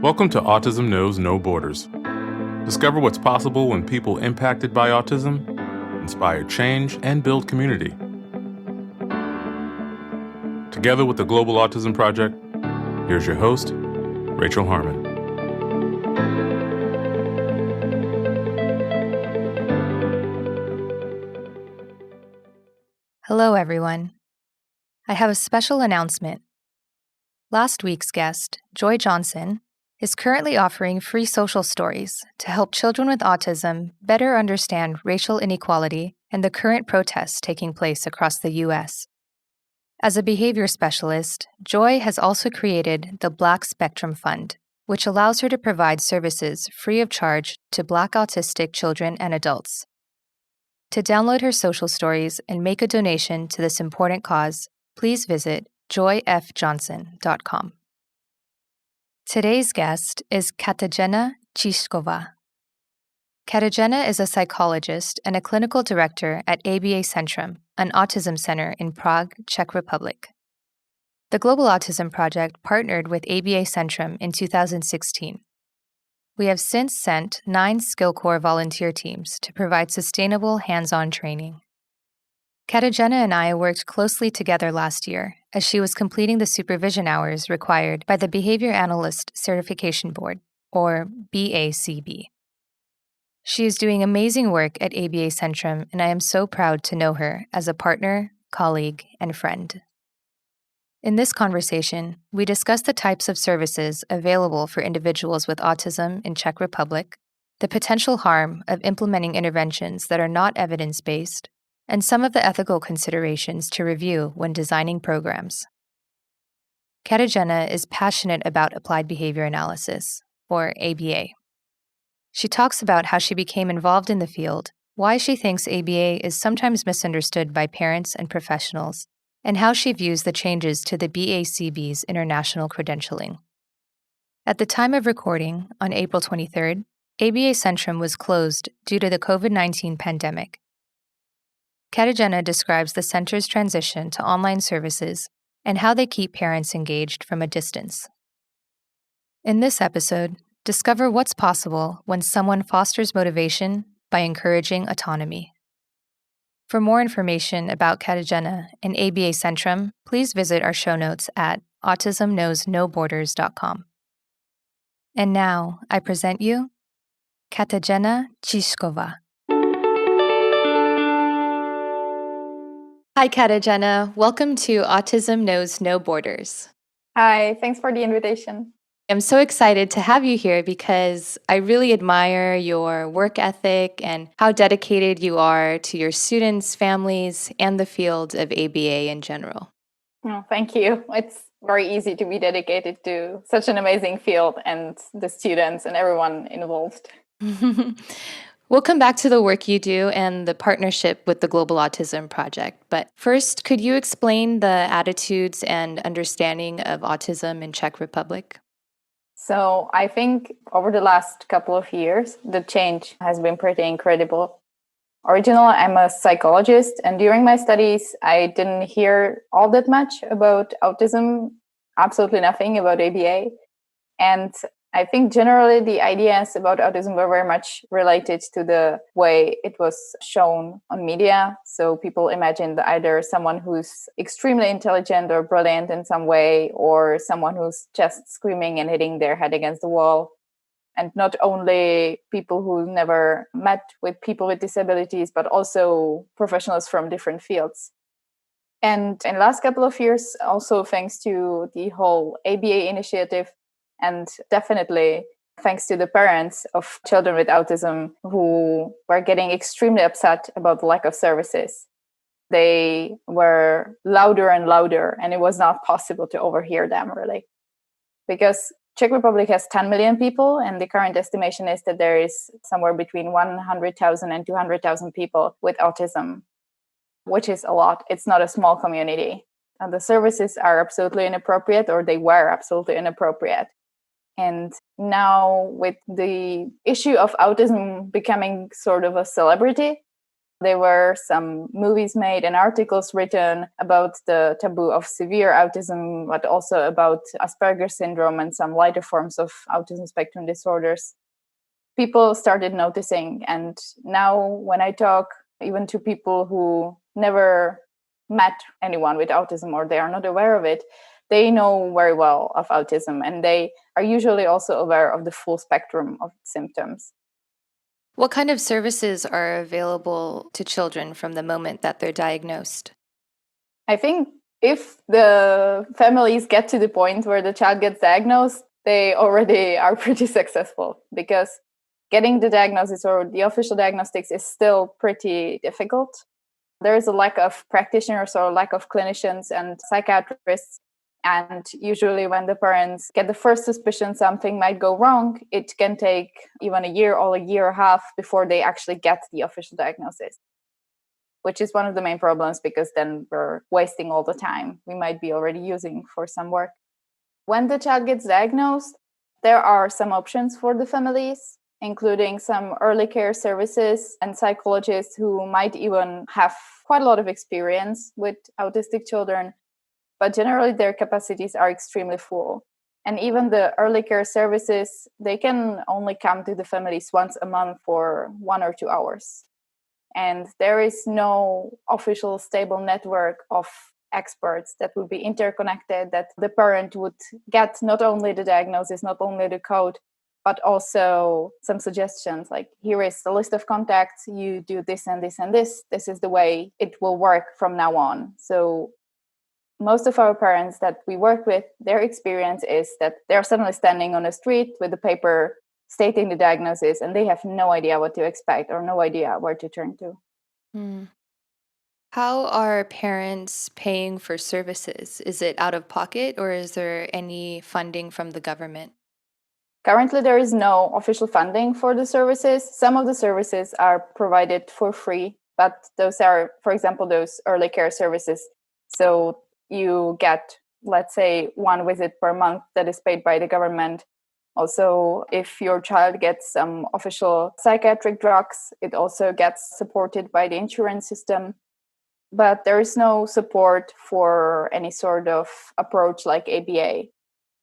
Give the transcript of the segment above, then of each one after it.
Welcome to Autism Knows No Borders. Discover what's possible when people impacted by autism inspire change and build community. Together with the Global Autism Project, here's your host, Rachel Harmon. Hello, everyone. I have a special announcement. Last week's guest, Joy Johnson, is currently offering free social stories to help children with autism better understand racial inequality and the current protests taking place across the U.S. As a behavior specialist, Joy has also created the Black Spectrum Fund, which allows her to provide services free of charge to Black autistic children and adults. To download her social stories and make a donation to this important cause, please visit joyfjohnson.com. Today's guest is Katerina Cizkova. Katerina is a psychologist and a clinical director at ABA Centrum, an autism center in Prague, Czech Republic. The Global Autism Project partnered with ABA Centrum in 2016. We have since sent 9 SkillCorps volunteer teams to provide sustainable hands-on training. Katerina and I worked closely together last year as she was completing the supervision hours required by the Behavior Analyst Certification Board, or BACB. She is doing amazing work at ABA Centrum, and I am so proud to know her as a partner, colleague, and friend. In this conversation, we discuss the types of services available for individuals with autism in Czech Republic, the potential harm of implementing interventions that are not evidence-based, and some of the ethical considerations to review when designing programs. Katerina is passionate about applied behavior analysis, or ABA. She talks about how she became involved in the field, why she thinks ABA is sometimes misunderstood by parents and professionals, and how she views the changes to the BACB's international credentialing. At the time of recording, on April 23rd, ABA Centrum was closed due to the COVID-19 pandemic. Katerina describes the center's transition to online services and how they keep parents engaged from a distance. In this episode, discover what's possible when someone fosters motivation by encouraging autonomy. For more information about Katerina and ABA Centrum, please visit our show notes at AutismKnowsNoBorders.com. And now, I present you Katerina Cizkova. Hi, Katerina. Welcome to Autism Knows No Borders. Hi, thanks for the invitation. I'm so excited to have you here because I really admire your work ethic and how dedicated you are to your students, families, and the field of ABA in general. Oh, thank you. It's very easy to be dedicated to such an amazing field and the students and everyone involved. We'll come back to the work you do and the partnership with the Global Autism Project. But first, could you explain the attitudes and understanding of autism in Czech Republic? So I think over the last couple of years, the change has been pretty incredible. Originally, I'm a psychologist, and during my studies, I didn't hear all that much about autism, absolutely nothing about ABA. And I think generally the ideas about autism were very much related to the way it was shown on media. So people imagined either someone who's extremely intelligent or brilliant in some way, or someone who's just screaming and hitting their head against the wall. And not only people who never met with people with disabilities, but also professionals from different fields. And in the last couple of years, also thanks to the whole ABA initiative, and definitely thanks to the parents of children with autism who were getting extremely upset about the lack of services. They were louder and louder, and it was not possible to overhear them, really. Because Czech Republic has 10 million people, and the current estimation is that there is somewhere between 100,000 and 200,000 people with autism, which is a lot. It's not a small community. And the services are absolutely inappropriate, or they were absolutely inappropriate. And now with the issue of autism becoming sort of a celebrity, There were some movies made and articles written about the taboo of severe autism, but also about Asperger's syndrome and some lighter forms of autism spectrum disorders. People started noticing. And now when I talk even to people who never met anyone with autism or they are not aware of it, they know very well of autism, and they are usually also aware of the full spectrum of symptoms. What kind of services are available to children from the moment that they're diagnosed? I think if the families get to the point where the child gets diagnosed, they already are pretty successful, because getting the diagnosis or the official diagnostics is still pretty difficult. There is a lack of practitioners or lack of clinicians and psychiatrists. And usually when the parents get the first suspicion something might go wrong, it can take even a year or a year and a half before they actually get the official diagnosis, which is one of the main problems, because then we're wasting all the time we might be already using for some work. When the child gets diagnosed, there are some options for the families, including some early care services and psychologists who might even have quite a lot of experience with autistic children. But generally their capacities are extremely full. And even the early care services, they can only come to the families once a month for 1 or 2 hours. And there is no official stable network of experts that would be interconnected, that the parent would get not only the diagnosis, not only the code, but also some suggestions, like, here is the list of contacts, you do this and this and this is the way it will work from now on. So most of our parents that we work with, their experience is that they're suddenly standing on a street with a paper stating the diagnosis, and they have no idea what to expect or no idea where to turn to. How are parents paying for services? Is it out of pocket, or is there any funding from the government? Currently, there is no official funding for the services. Some of the services are provided for free, but those are, for example, those early care services. So you get, let's say, 1 visit per month that is paid by the government. Also, if your child gets some official psychiatric drugs, it also gets supported by the insurance system. But there is no support for any sort of approach like ABA.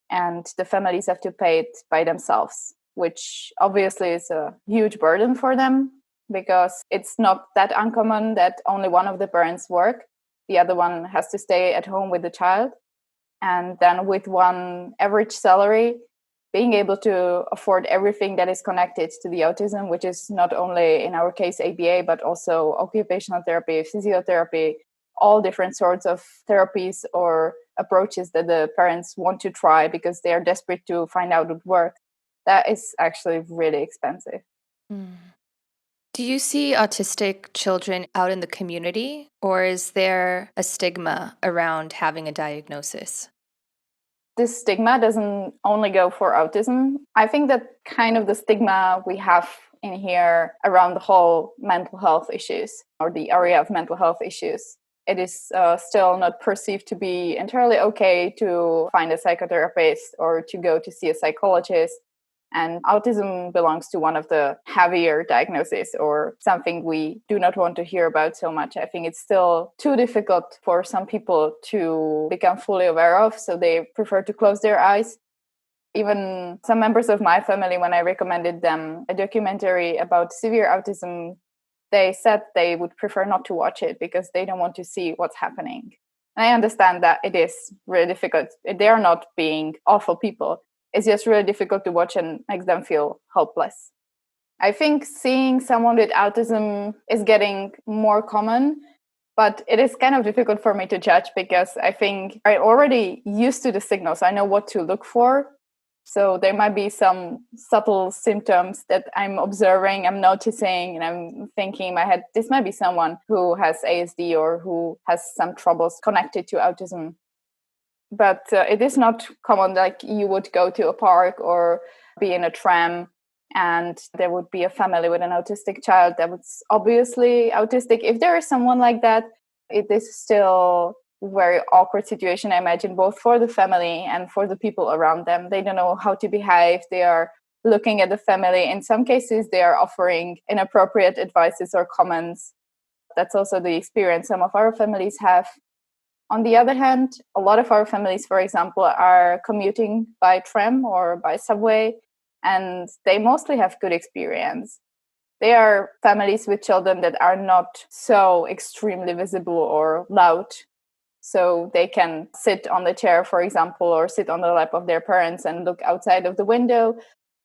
And the families have to pay it by themselves, which obviously is a huge burden for them, because it's not that uncommon that only one of the parents work. The other one has to stay at home with the child. And then with one average salary, being able to afford everything that is connected to the autism, which is not only in our case ABA, but also occupational therapy, physiotherapy, all different sorts of therapies or approaches that the parents want to try because they are desperate to find out what works. That is actually really expensive. Do you see autistic children out in the community, or is there a stigma around having a diagnosis? This stigma doesn't only go for autism. I think that kind of the stigma we have in here around the whole mental health issues, or the area of mental health issues. It is still not perceived to be entirely okay to find a psychotherapist or to go to see a psychologist. And autism belongs to one of the heavier diagnoses, or something we do not want to hear about so much. I think it's still too difficult for some people to become fully aware of, so they prefer to close their eyes. Even some members of my family, when I recommended them a documentary about severe autism, they said they would prefer not to watch it because they don't want to see what's happening. And I understand that it is really difficult. They are not being awful people. It's just really difficult to watch and makes them feel hopeless. I think seeing someone with autism is getting more common, but it is kind of difficult for me to judge because I think I'm already used to the signals. I know what to look for. So there might be some subtle symptoms that I'm observing, I'm noticing, and I'm thinking in my head, this might be someone who has ASD or who has some troubles connected to autism. But it is not common, like you would go to a park or be in a tram and there would be a family with an autistic child that was obviously autistic. If there is someone like that, it is still a very awkward situation, I imagine, both for the family and for the people around them. They don't know how to behave. They are looking at the family. In some cases, they are offering inappropriate advices or comments. That's also the experience some of our families have. On the other hand, a lot of our families, for example, are commuting by tram or by subway, and they mostly have good experience. They are families with children that are not so extremely visible or loud. So they can sit on the chair, for example, or sit on the lap of their parents and look outside of the window.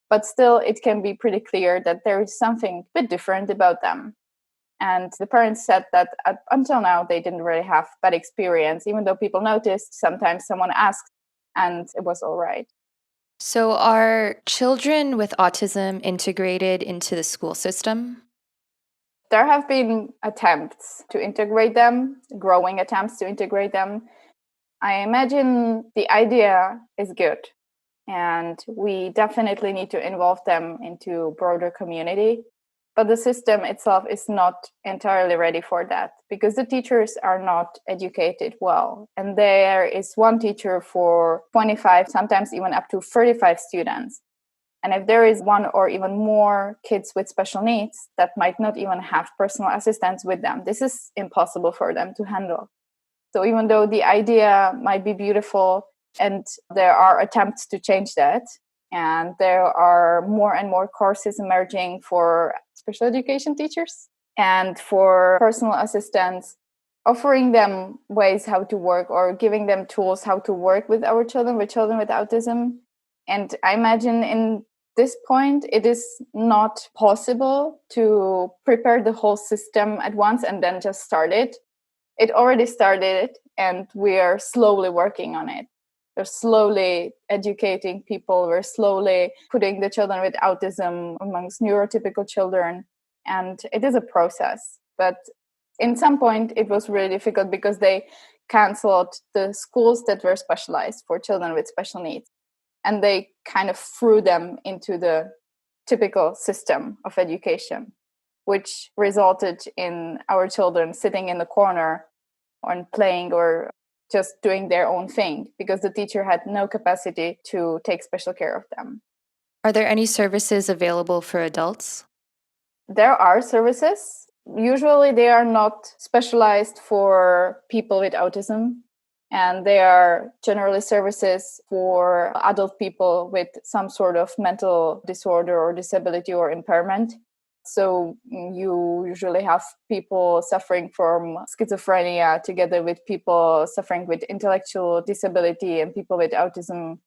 But still, it can be pretty clear that there is something a bit different about them. And the parents said that until now, they didn't really have bad experience, even though people noticed. Sometimes someone asked, and it was all right. So, are children with autism integrated into the school system? There have been attempts to integrate them, growing attempts to integrate them. I imagine the idea is good, and we definitely need to involve them into broader community. But the system itself is not entirely ready for that because the teachers are not educated well. And there is one teacher for 25, sometimes even up to 35 students. And if there is one or even more kids with special needs that might not even have personal assistants with them, this is impossible for them to handle. So even though the idea might be beautiful and there are attempts to change that, and there are more and more courses emerging for special education teachers and for personal assistants, offering them ways how to work or giving them tools how to work with our children with autism. And I imagine in this point, it is not possible to prepare the whole system at once and then just start it. It already started and we are slowly working on it. We're slowly educating people. We're slowly putting the children with autism amongst neurotypical children. And it is a process. But in some point, it was really difficult because they canceled the schools that were specialized for children with special needs. And they kind of threw them into the typical system of education, which resulted in our children sitting in the corner and playing or just doing their own thing because the teacher had no capacity to take special care of them. Are there any services available for adults? There are services. Usually they are not specialized for people with autism, and they are generally services for adult people with some sort of mental disorder or disability or impairment. So you usually have people suffering from schizophrenia together with people suffering with intellectual disability and people with autism.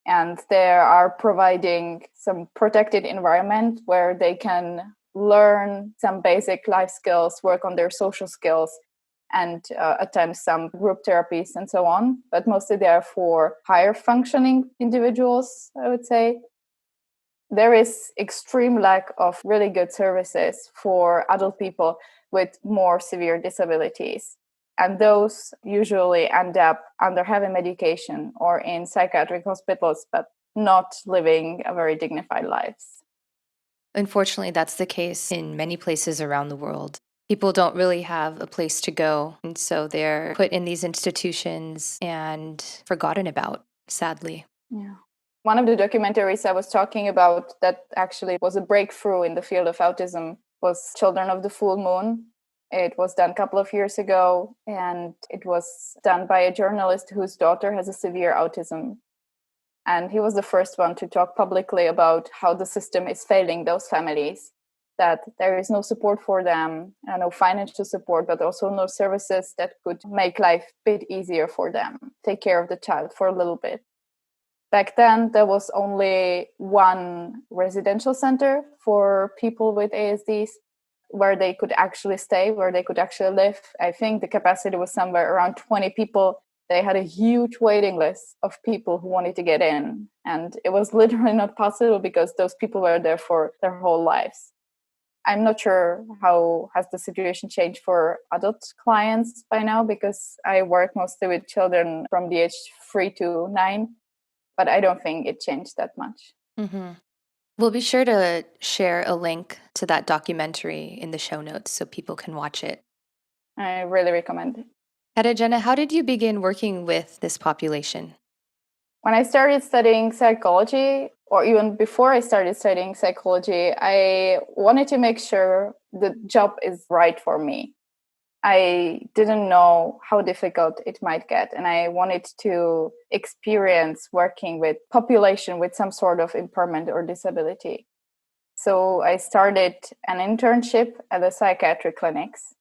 And they are providing some protected environment where they can learn some basic life skills, work on their social skills, and attend some group therapies and so on. But mostly they are for higher functioning individuals, I would say. There is extreme lack of really good services for adult people with more severe disabilities. And those usually end up under heavy medication or in psychiatric hospitals, but not living a very dignified lives. Unfortunately, that's the case in many places around the world. People don't really have a place to go, and so they're put in these institutions and forgotten about, sadly. Yeah. One of the documentaries I was talking about that actually was a breakthrough in the field of autism was Children of the Full Moon. It was done a couple of years ago, and it was done by a journalist whose daughter has a severe autism. And he was the first one to talk publicly about how the system is failing those families, that there is no support for them, no financial support, but also no services that could make life a bit easier for them, take care of the child for a little bit. Back then, there was only one residential center for people with ASDs where they could actually stay, where they could actually live. I think the capacity was somewhere around 20 people. They had a huge waiting list of people who wanted to get in. And it was literally not possible because those people were there for their whole lives. I'm not sure how has the situation changed for adult clients by now because I work mostly with children from the age 3 to 9. But I don't think it changed that much. Mm-hmm. We'll be sure to share a link to that documentary in the show notes so people can watch it. I really recommend it. Katerina, how did you begin working with this population? When I started studying psychology, or even before I started studying psychology, I wanted to make sure the job is right for me. I didn't know how difficult it might get. And I wanted to experience working with population with some sort of impairment or disability. So I started an internship at the psychiatric clinics.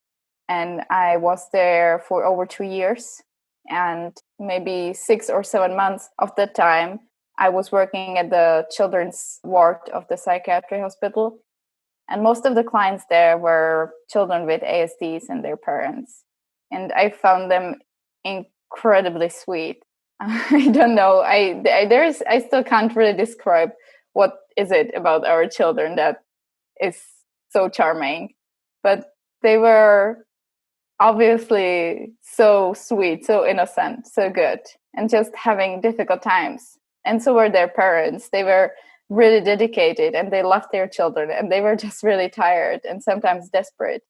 And I was there for over 2 years. And maybe 6 or 7 months of that time, I was working at the children's ward of the psychiatry hospital. And most of the clients there were children with ASDs and their parents. And I found them incredibly sweet. I don't know. I still can't really describe what is it about our children that is so charming. But they were obviously so sweet, so innocent, so good, and just having difficult times. And so were their parents. They were really dedicated and they loved their children, and they were just really tired and sometimes desperate.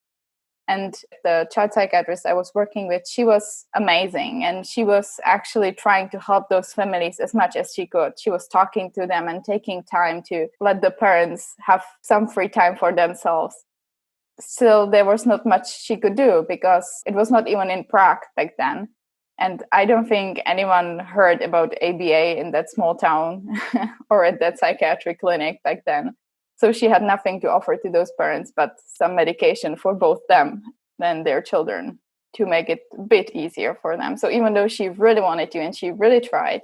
And the child psychiatrist I was working with, she was amazing, and she was actually trying to help those families as much as she could. She was talking to them and taking time to let the parents have some free time for themselves. Still, there was not much she could do because it was not even in Prague back then. And I don't think anyone heard about ABA in that small town or at that psychiatric clinic back then. So she had nothing to offer to those parents but some medication for both them and their children to make it a bit easier for them. So even though she really wanted to and she really tried,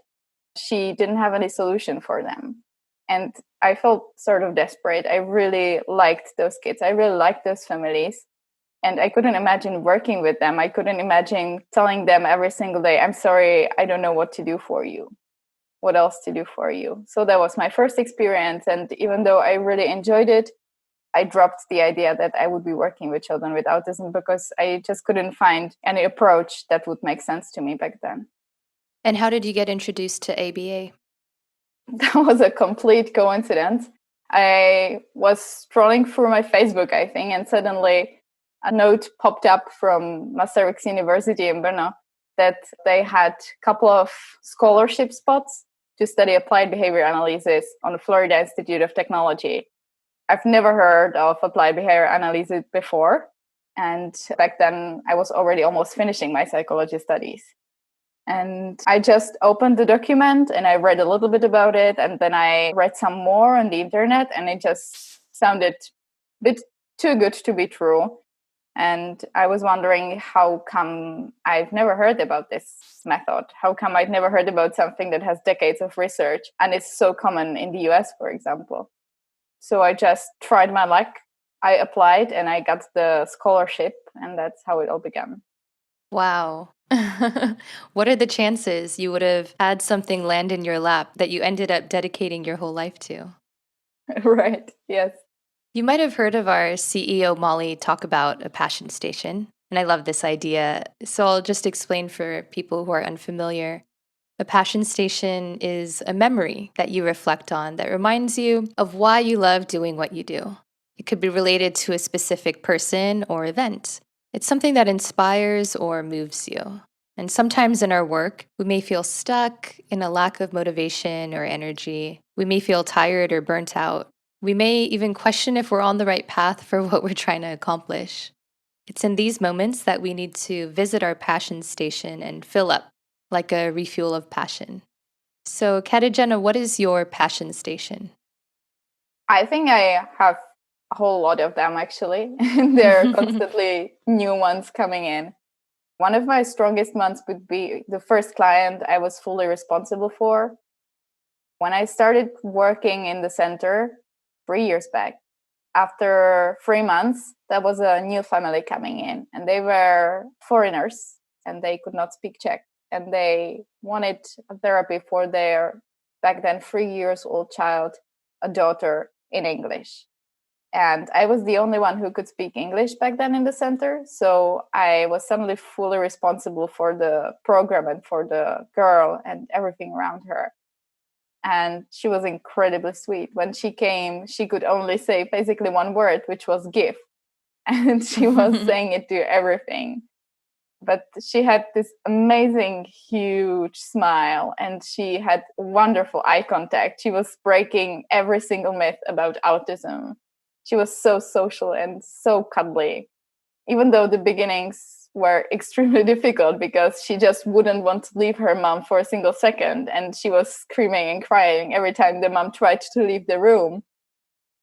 she didn't have any solution for them. And I felt sort of desperate. I really liked those kids. I really liked those families. And I couldn't imagine working with them. I couldn't imagine telling them every single day, I'm sorry, I don't know what to do for you. What else to do for you? So that was my first experience. And even though I really enjoyed it, I dropped the idea that I would be working with children with autism because I just couldn't find any approach that would make sense to me back then. And how did you get introduced to ABA? That was a complete coincidence. I was scrolling through my Facebook, I think, and suddenly a note popped up from Masaryk's University in Brno that they had a couple of scholarship spots to study applied behavior analysis on the Florida Institute of Technology. I've never heard of applied behavior analysis before. And back then, I was already almost finishing my psychology studies. And I just opened the document and I read a little bit about it. And then I read some more on the internet, and it just sounded a bit too good to be true. And I was wondering, how come I've never heard about this method? How come I've never heard about something that has decades of research and is so common in the US, for example? So I just tried my luck. I applied and I got the scholarship, and that's how it all began. Wow. What are the chances you would have had something land in your lap that you ended up dedicating your whole life to? Right, yes. You might have heard of our CEO, Molly, talk about a passion station. And I love this idea. So I'll just explain for people who are unfamiliar. A passion station is a memory that you reflect on that reminds you of why you love doing what you do. It could be related to a specific person or event. It's something that inspires or moves you. And sometimes in our work, we may feel stuck in a lack of motivation or energy. We may feel tired or burnt out. We may even question if we're on the right path for what we're trying to accomplish. It's in these moments that we need to visit our passion station and fill up, like a refuel of passion. So, Katerina, what is your passion station? I think I have a whole lot of them, actually. There are constantly new ones coming in. One of my strongest ones would be the first client I was fully responsible for. When I started working in the center 3 years back, after 3 months, there was a new family coming in, and they were foreigners and they could not speak Czech. And they wanted therapy for their, back then, 3-year-old child, a daughter, in English. And I was the only one who could speak English back then in the center. So I was suddenly fully responsible for the program and for the girl and everything around her. And she was incredibly sweet. When she came, she could only say basically one word, which was give. And she was saying it to everything. But she had this amazing, huge smile, and she had wonderful eye contact. She was breaking every single myth about autism. She was so social and so cuddly. Even though the beginnings were extremely difficult because she just wouldn't want to leave her mom for a single second. And she was screaming and crying every time the mom tried to leave the room.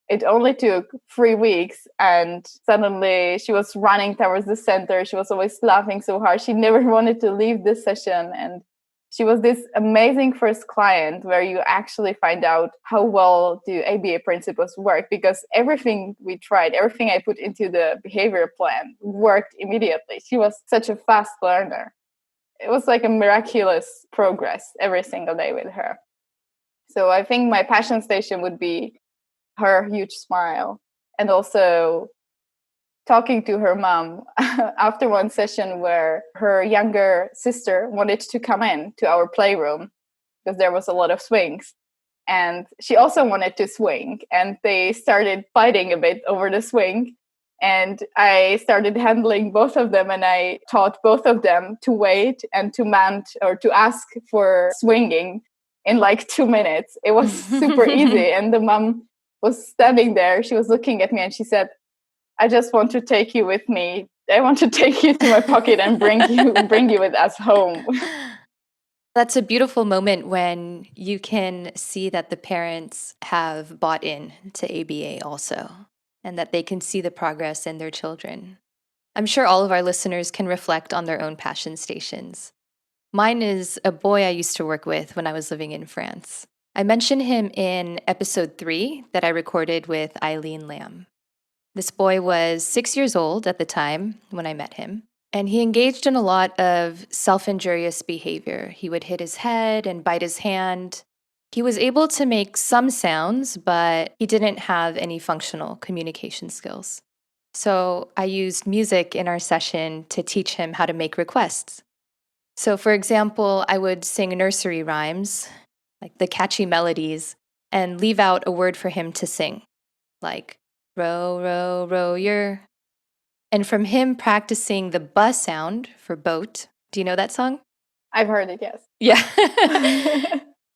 It only took 3 weeks and suddenly she was running towards the center. She was always laughing so hard. She never wanted to leave the session. And she was this amazing first client where you actually find out how well do ABA principles work, because everything we tried, everything I put into the behavior plan worked immediately. She was such a fast learner. It was like a miraculous progress every single day with her. So I think my passion station would be her huge smile, and also talking to her mom after one session where her younger sister wanted to come in to our playroom because there was a lot of swings, and she also wanted to swing, and they started fighting a bit over the swing, and I started handling both of them, and I taught both of them to wait and to mount or to ask for swinging in like 2 minutes. It was super easy. And the mom was standing there. She was looking at me and she said, I just want to take you with me. I want to take you to my pocket and bring you with us home. That's a beautiful moment when you can see that the parents have bought in to ABA also, and that they can see the progress in their children. I'm sure all of our listeners can reflect on their own passion stations. Mine is a boy I used to work with when I was living in France. I mentioned him in episode 3 that I recorded with Eileen Lamb. This boy was 6 years old at the time when I met him, and he engaged in a lot of self-injurious behavior. He would hit his head and bite his hand. He was able to make some sounds, but he didn't have any functional communication skills. So I used music in our session to teach him how to make requests. So for example, I would sing nursery rhymes, like the catchy melodies, and leave out a word for him to sing, like row, row, row your. And from him practicing the buh sound for boat, do you know that song? I've heard it, yes. Yeah.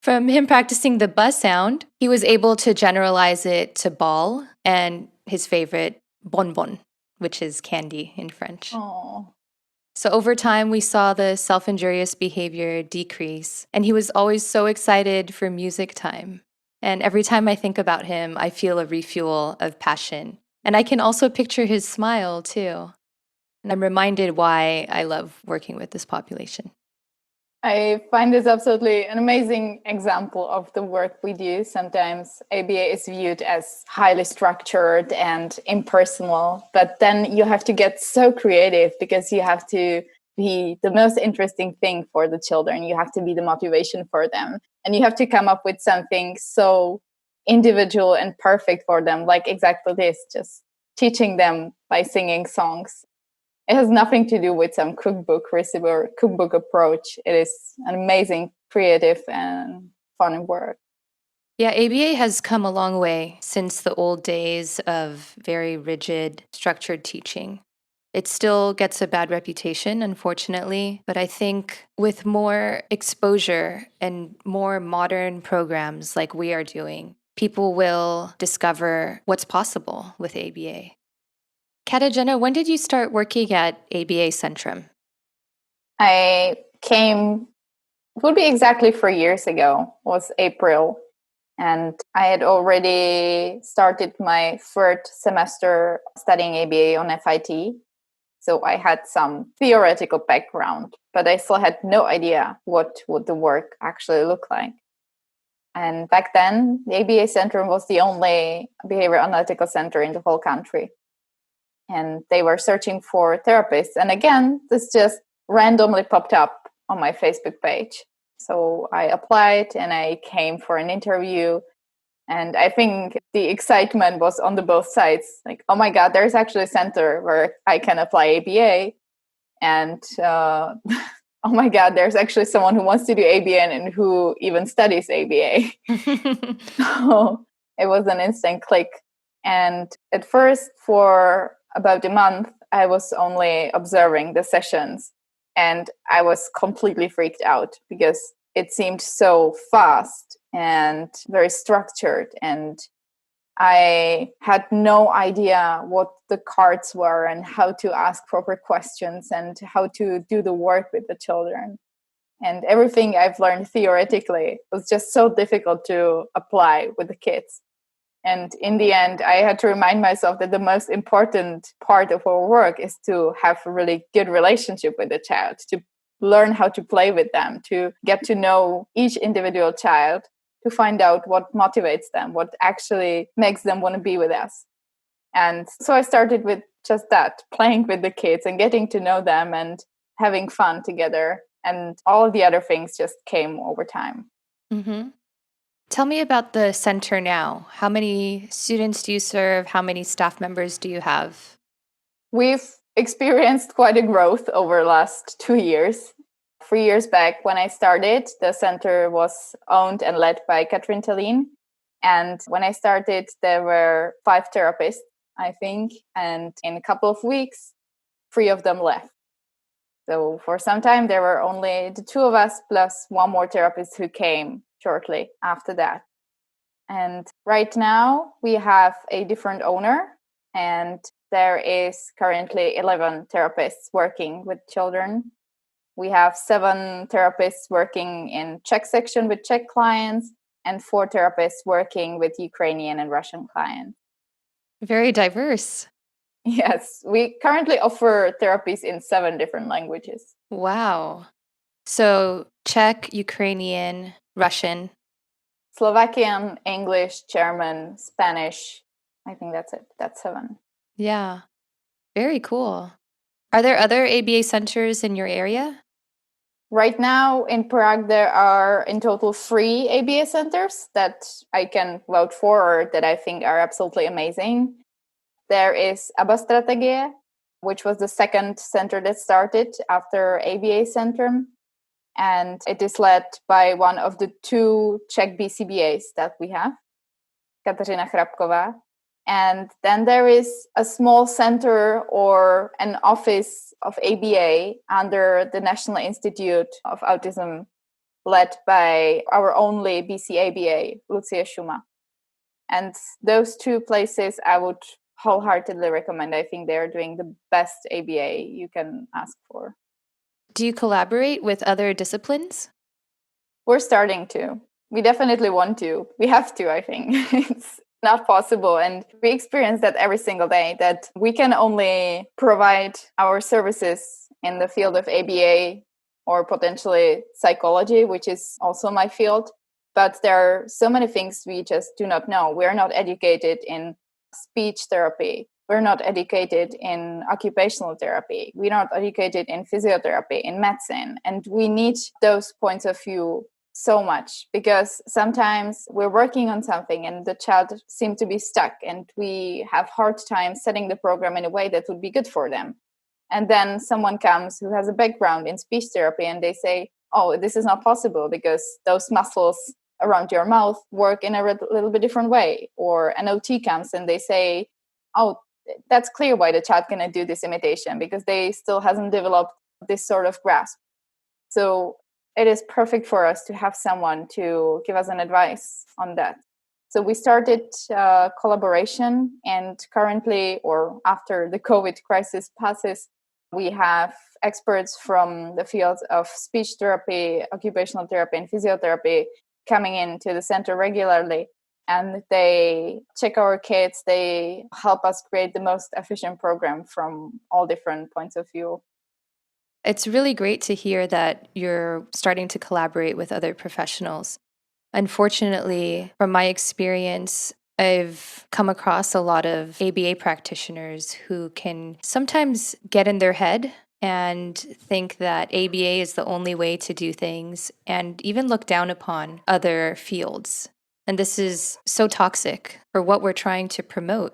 From him practicing the buh sound, he was able to generalize it to ball and his favorite bonbon, which is candy in French. Aww. So over time, we saw the self-injurious behavior decrease, and he was always so excited for music time. And every time I think about him, I feel a refuel of passion. And I can also picture his smile, too. And I'm reminded why I love working with this population. I find this absolutely an amazing example of the work we do. Sometimes ABA is viewed as highly structured and impersonal, but then you have to get so creative because you have to be the most interesting thing for the children. You have to be the motivation for them. And you have to come up with something so individual and perfect for them, like exactly this, just teaching them by singing songs. It has nothing to do with some cookbook recipe or cookbook approach. It is an amazing, creative, and fun work. Yeah, ABA has come a long way since the old days of very rigid, structured teaching. It still gets a bad reputation, unfortunately, but I think with more exposure and more modern programs like we are doing, people will discover what's possible with ABA. Katerina, when did you start working at ABA Centrum? I came, it would be exactly 3 years ago, was April. And I had already started my third semester studying ABA on FIT. So I had some theoretical background, but I still had no idea what would the work actually look like. And back then, the ABA Centrum was the only behavior analytical center in the whole country. And they were searching for therapists. And again, this just randomly popped up on my Facebook page. So I applied and I came for an interview. And I think the excitement was on the both sides. Like, oh my God, there's actually a center where I can apply ABA. And oh my God, there's actually someone who wants to do ABA and who even studies ABA. So it was an instant click. And at first, for about a month, I was only observing the sessions. And I was completely freaked out because it seemed so fast and very structured. And I had no idea what the cards were and how to ask proper questions and how to do the work with the children. And everything I've learned theoretically was just so difficult to apply with the kids. And in the end, I had to remind myself that the most important part of our work is to have a really good relationship with the child, to learn how to play with them, to get to know each individual child, to find out what motivates them, what actually makes them want to be with us. And so I started with just that, playing with the kids and getting to know them and having fun together. And all of the other things just came over time. Mm-hmm. Tell me about the center now. How many students do you serve? How many staff members do you have? We've experienced quite a growth over the last 2 years. 3 years back when I started, the center was owned and led by Katerina. And when I started, there were 5 therapists, I think. And in a couple of weeks, 3 of them left. So for some time, there were only the 2 of us plus 1 more therapist who came shortly after that. And right now, we have a different owner, and there is currently 11 therapists working with children. We have 7 therapists working in Czech section with Czech clients and 4 therapists working with Ukrainian and Russian clients. Very diverse. Yes, we currently offer therapies in 7 different languages. Wow. So Czech, Ukrainian, Russian. Slovakian, English, German, Spanish. I think that's it. That's 7. Yeah. Very cool. Are there other ABA centers in your area? Right now in Prague, there are in total 3 ABA centers that I can vote for or that I think are absolutely amazing. There is ABA Strategie, which was the second center that started after ABA Centrum. And it is led by one of the 2 Czech BCBAs that we have, Katerina Cizkova. And then there is a small center or an office of ABA under the National Institute of Autism, led by our only BCABA, Lucia Schuma. And those 2 places I would wholeheartedly recommend. I think they're doing the best ABA you can ask for. Do you collaborate with other disciplines? We're starting to. We definitely want to. We have to, I think. It's not possible. And we experience that every single day, that we can only provide our services in the field of ABA or potentially psychology, which is also my field. But there are so many things we just do not know. We're not educated in speech therapy. We're not educated in occupational therapy. We're not educated in physiotherapy, in medicine. And we need those points of view so much, because sometimes we're working on something and the child seems to be stuck and we have hard time setting the program in a way that would be good for them. And then someone comes who has a background in speech therapy and they say, oh, this is not possible because those muscles around your mouth work in a little bit different way. Or an OT comes and they say, oh, that's clear why the child cannot do this imitation, because they still hasn't developed this sort of grasp. So it is perfect for us to have someone to give us an advice on that. So we started collaboration, and currently, or after the COVID crisis passes, we have experts from the fields of speech therapy, occupational therapy, and physiotherapy coming into the center regularly. And they check our kids, they help us create the most efficient program from all different points of view. It's really great to hear that you're starting to collaborate with other professionals. Unfortunately, from my experience, I've come across a lot of ABA practitioners who can sometimes get in their head and think that ABA is the only way to do things, and even look down upon other fields. And this is so toxic for what we're trying to promote.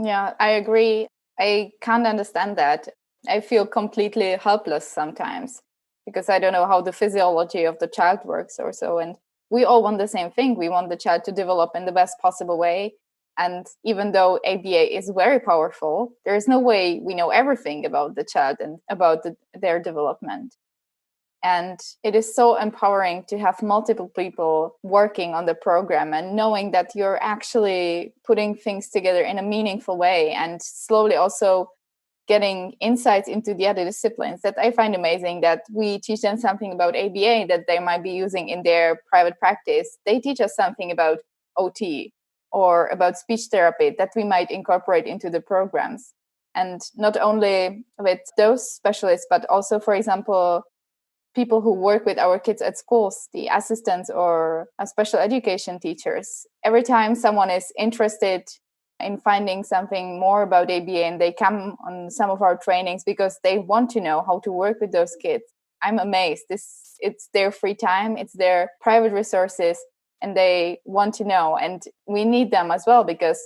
Yeah, I agree. I can't understand that. I feel completely helpless sometimes because I don't know how the physiology of the child works or so. And we all want the same thing. We want the child to develop in the best possible way. And even though ABA is very powerful, there is no way we know everything about the child and about their development. And it is so empowering to have multiple people working on the program and knowing that you're actually putting things together in a meaningful way and slowly also getting insights into the other disciplines. That I find amazing, that we teach them something about ABA that they might be using in their private practice. They teach us something about OT or about speech therapy that we might incorporate into the programs. And not only with those specialists, but also, for example, people who work with our kids at schools, the assistants or special education teachers. Every time someone is interested in finding something more about ABA and they come on some of our trainings because they want to know how to work with those kids, I'm amazed. It's their free time, it's their private resources, and they want to know. And we need them as well because,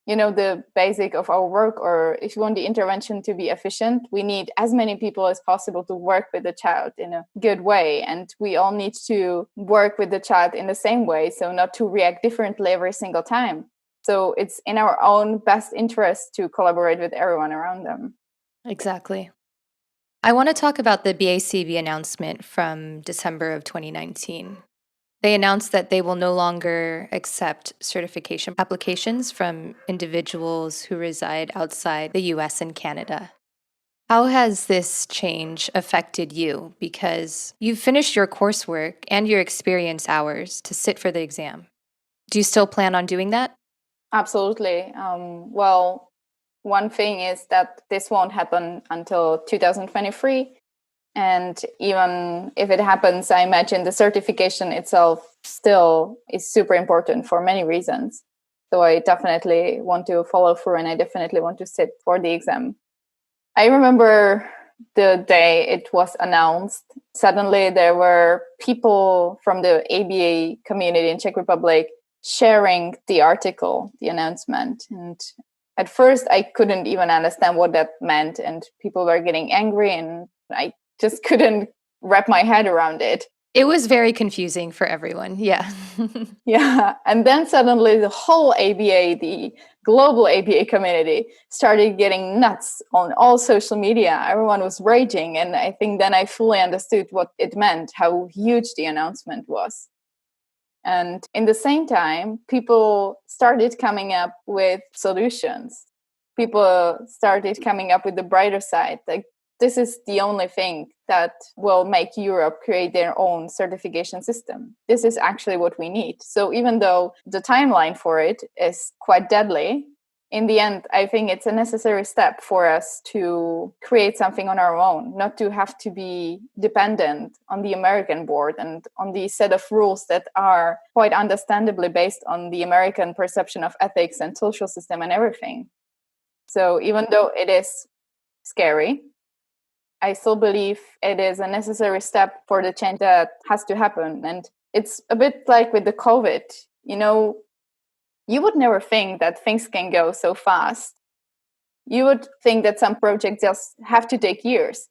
you know, the basic of our work, or if you want the intervention to be efficient, we need as many people as possible to work with the child in a good way. And we all need to work with the child in the same way, so not to react differently every single time. So it's in our own best interest to collaborate with everyone around them. Exactly. I want to talk about the BACB announcement from December of 2019. They announced that they will no longer accept certification applications from individuals who reside outside the US and Canada. How has this change affected you? Because you've finished your coursework and your experience hours to sit for the exam. Do you still plan on doing that? Absolutely. Well, one thing is that this won't happen until 2023. And even if it happens, I imagine the certification itself still is super important for many reasons. So I definitely want to follow through and I definitely want to sit for the exam. I remember the day it was announced. Suddenly there were people from the ABA community in Czech Republic sharing the article, the announcement. And at first I couldn't even understand what that meant. And people were getting angry and I just couldn't wrap my head around it. It was very confusing for everyone. Yeah. Yeah. And then suddenly the whole ABA, the global ABA community, started getting nuts on all social media. Everyone was raging. And I think then I fully understood what it meant, how huge the announcement was. And in the same time, people started coming up with solutions. People started coming up with the brighter side. Like, this is the only thing that will make Europe create their own certification system. This is actually what we need. So even though the timeline for it is quite deadly, in the end, I think it's a necessary step for us to create something on our own, not to have to be dependent on the American board and on the set of rules that are quite understandably based on the American perception of ethics and social system and everything. So even though it is scary, I still believe it is a necessary step for the change that has to happen. And it's a bit like with the COVID, you know, you would never think that things can go so fast. You would think that some projects just have to take years.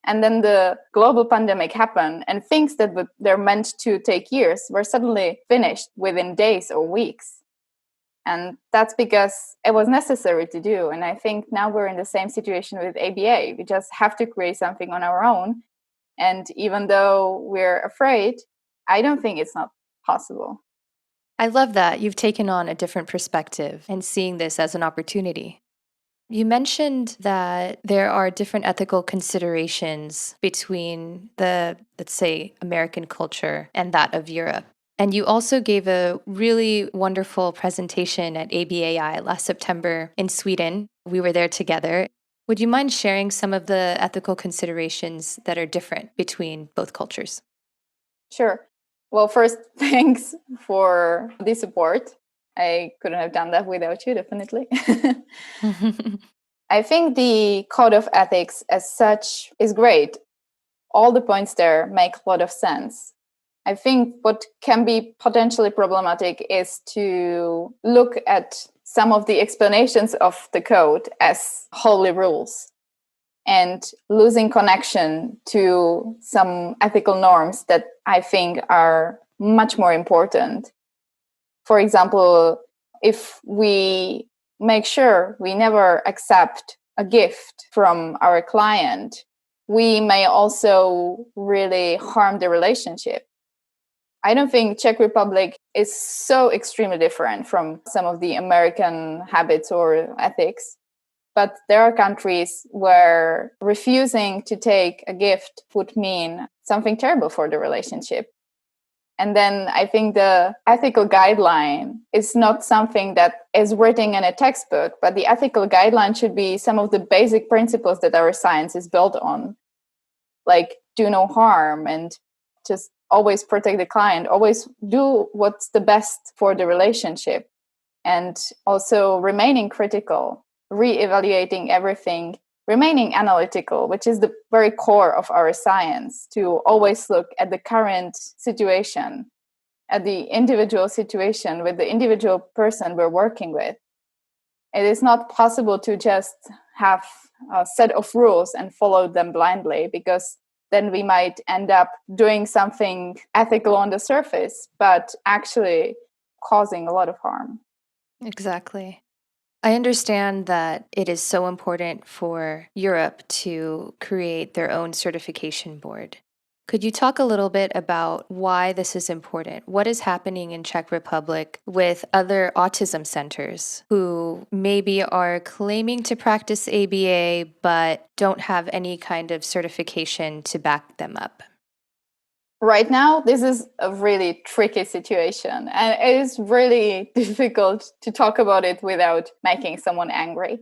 And then the global pandemic happened, and things that they're meant to take years were suddenly finished within days or weeks. And that's because it was necessary to do. And I think now we're in the same situation with ABA. We just have to create something on our own. And even though we're afraid, I don't think it's not possible. I love that you've taken on a different perspective and seeing this as an opportunity. You mentioned that there are different ethical considerations between the, let's say, American culture and that of Europe. And you also gave a really wonderful presentation at ABAI last September in Sweden. We were there together. Would you mind sharing some of the ethical considerations that are different between both cultures? Sure. Well, first, thanks for the support. I couldn't have done that without you, definitely. I think the code of ethics as such is great. All the points there make a lot of sense. I think what can be potentially problematic is to look at some of the explanations of the code as holy rules and losing connection to some ethical norms that I think are much more important. For example, if we make sure we never accept a gift from our client, we may also really harm the relationship. I don't think Czech Republic is so extremely different from some of the American habits or ethics. But there are countries where refusing to take a gift would mean something terrible for the relationship. And then I think the ethical guideline is not something that is written in a textbook, but the ethical guideline should be some of the basic principles that our science is built on, like do no harm and just always protect the client, always do what's the best for the relationship, and also remaining critical, re-evaluating everything, remaining analytical, which is the very core of our science, to always look at the current situation, at the individual situation with the individual person we're working with. It is not possible to just have a set of rules and follow them blindly, because then we might end up doing something ethical on the surface, but actually causing a lot of harm. Exactly. I understand that it is so important for Europe to create their own certification board. Could you talk a little bit about why this is important? What is happening in Czech Republic with other autism centers who maybe are claiming to practice ABA but don't have any kind of certification to back them up? Right now, this is a really tricky situation, and it is really difficult to talk about it without making someone angry.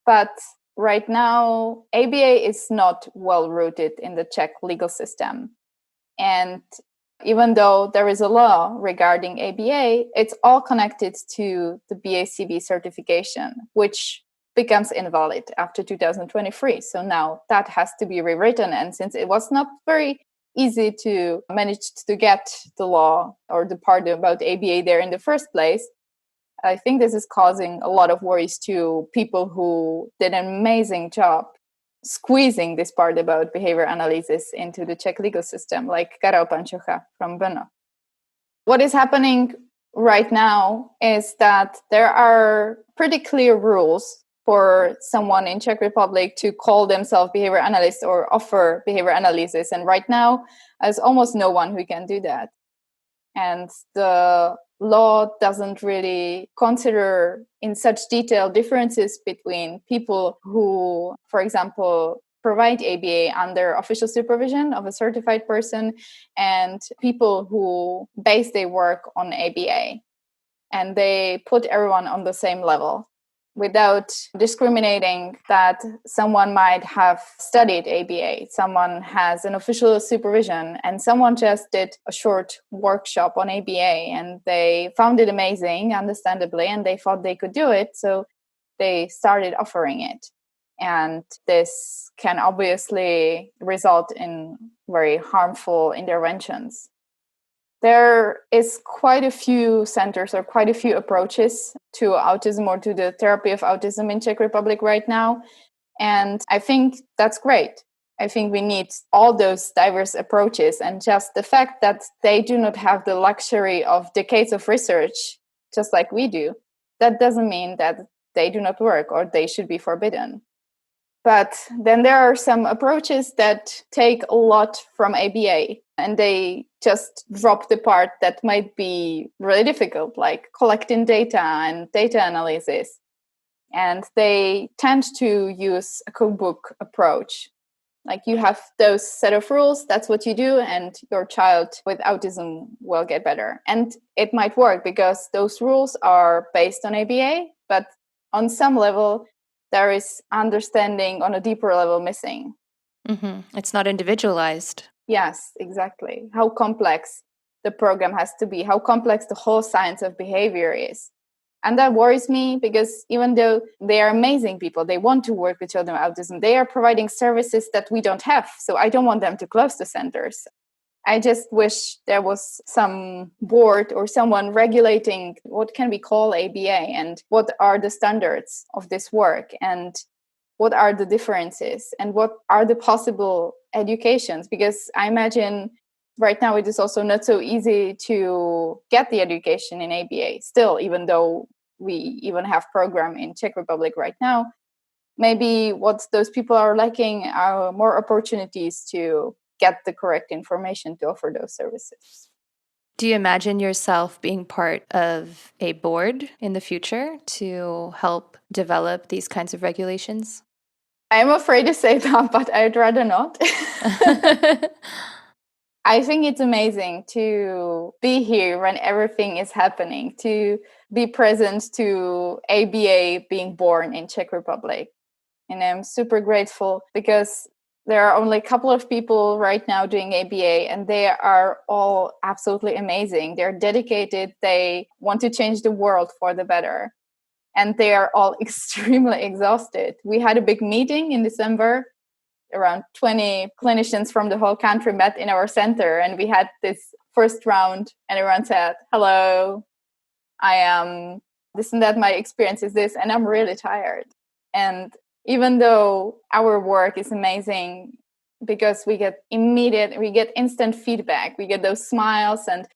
But right now, ABA is not well rooted in the Czech legal system. And even though there is a law regarding ABA, it's all connected to the BACB certification, which becomes invalid after 2023. So now that has to be rewritten. And since it was not very easy to manage to get the law or the part about ABA there in the first place, I think this is causing a lot of worries to people who did an amazing job squeezing this part about behavior analysis into the Czech legal system, like Karel Pančocha from Brno. What is happening right now is that there are pretty clear rules for someone in Czech Republic to call themselves behavior analyst or offer behavior analysis. And right now, there's almost no one who can do that. And the law doesn't really consider in such detail differences between people who, for example, provide ABA under official supervision of a certified person and people who base their work on ABA. And they put everyone on the same level, without discriminating that someone might have studied ABA, someone has an official supervision, and someone just did a short workshop on ABA and they found it amazing, understandably, and they thought they could do it, so they started offering it. And this can obviously result in very harmful interventions. There is quite a few centers or quite a few approaches to autism or to the therapy of autism in Czech Republic right now. And I think that's great. I think we need all those diverse approaches, and just the fact that they do not have the luxury of decades of research, just like we do, that doesn't mean that they do not work or they should be forbidden. But then there are some approaches that take a lot from ABA and they just drop the part that might be really difficult, like collecting data and data analysis. And they tend to use a cookbook approach. Like you have those set of rules, that's what you do, and your child with autism will get better. And it might work because those rules are based on ABA, but on some level, there is understanding on a deeper level missing. Mm-hmm. It's not individualized. Yes, exactly. How complex the program has to be, how complex the whole science of behavior is. And that worries me because even though they are amazing people, they want to work with children with autism, they are providing services that we don't have. So I don't want them to close the centers. I just wish there was some board or someone regulating what can we call ABA and what are the standards of this work and what are the differences and what are the possible educations. Because I imagine right now it is also not so easy to get the education in ABA still, even though we even have program in Czech Republic right now. maybe what those people are lacking are more opportunities to get the correct information to offer those services. Do you imagine yourself being part of a board in the future to help develop these kinds of regulations? I'm afraid to say that, but I'd rather not. I think it's amazing to be here when everything is happening, to be present to ABA being born in Czech Republic. And I'm super grateful because there are only a couple of people right now doing ABA, and they are all absolutely amazing. They're dedicated. They want to change the world for the better. And they are all extremely exhausted. We had a big meeting in December. Around 20 clinicians from the whole country met in our center, and we had this first round, and everyone said, hello, I am this and that, my experience is this, and I'm really tired. And even though our work is amazing because we get instant feedback, we get those smiles and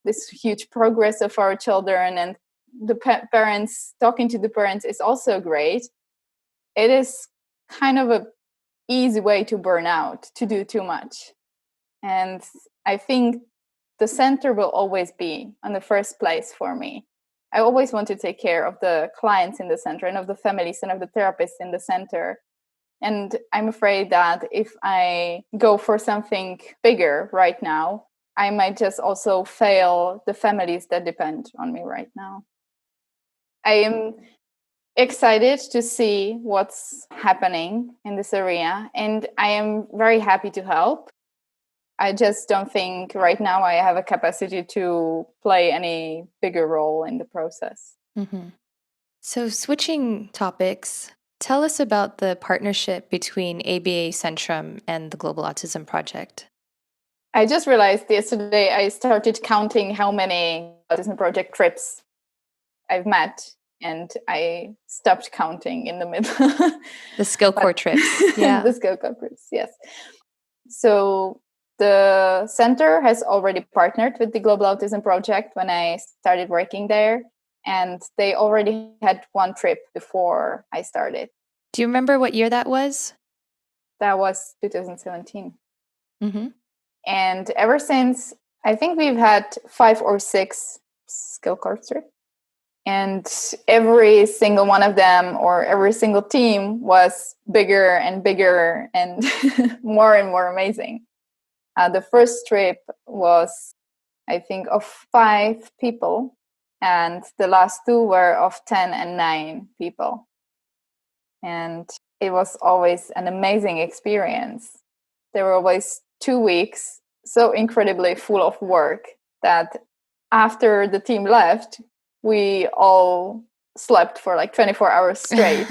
this huge progress of our children, and the parents, talking to the parents is also great. It is kind of a easy way to burn out, to do too much. And I think the center will always be on the first place for me. I always want to take care of the clients in the center and of the families and of the therapists in the center. And I'm afraid that if I go for something bigger right now, I might just also fail the families that depend on me right now. I am excited to see what's happening in this area, and I am very happy to help. I just don't think right now I have a capacity to play any bigger role in the process. Mm-hmm. So switching topics, tell us about the partnership between ABA Centrum and the Global Autism Project. I just realized yesterday I started counting how many Autism Project trips I've met, and I stopped counting in the middle. The SkillCorps trips. Yeah. The SkillCorps trips, yes. So the center has already partnered with the Global Autism Project when I started working there, and they already had one trip before I started. Do you remember what year that was? That was 2017. Mm-hmm. And ever since, I think we've had 5 or 6 SkillCorps trips. And every single one of them, or every single team, was bigger and bigger and more amazing. The first trip was, I think, of 5 people, and the last 2 were of 10 and 9 people. And it was always an amazing experience. There were always 2 weeks so incredibly full of work that after the team left, we all slept for like 24 hours straight.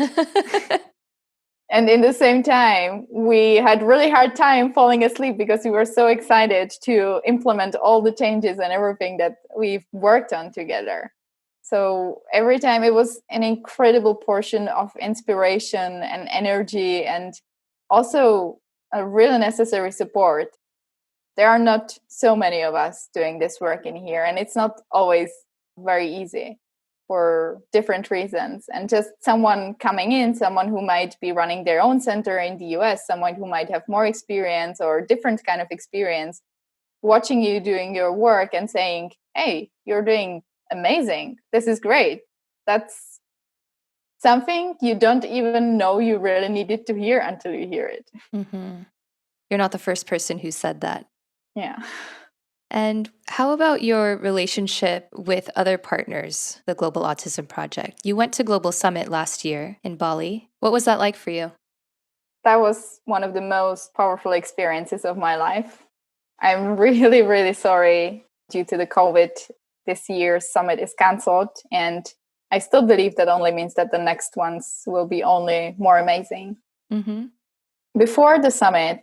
And in the same time, we had really hard time falling asleep because we were so excited to implement all the changes and everything that we've worked on together. So every time it was an incredible portion of inspiration and energy, and also a really necessary support. There are not so many of us doing this work in here, and it's not always very easy for different reasons. And just someone coming in, someone who might be running their own center in the US, someone who might have more experience or different kind of experience, watching you doing your work and saying, hey, you're doing amazing. This is great. That's something you don't even know you really needed to hear until you hear it. Mm-hmm. You're not the first person who said that. Yeah. And how about your relationship with other partners, the Global Autism Project? You went to Global Summit last year in Bali. What was that like for you? That was one of the most powerful experiences of my life. I'm really, really sorry due to the COVID. This year's summit is cancelled, and I still believe that only means that the next ones will be only more amazing. Mm-hmm. Before the summit,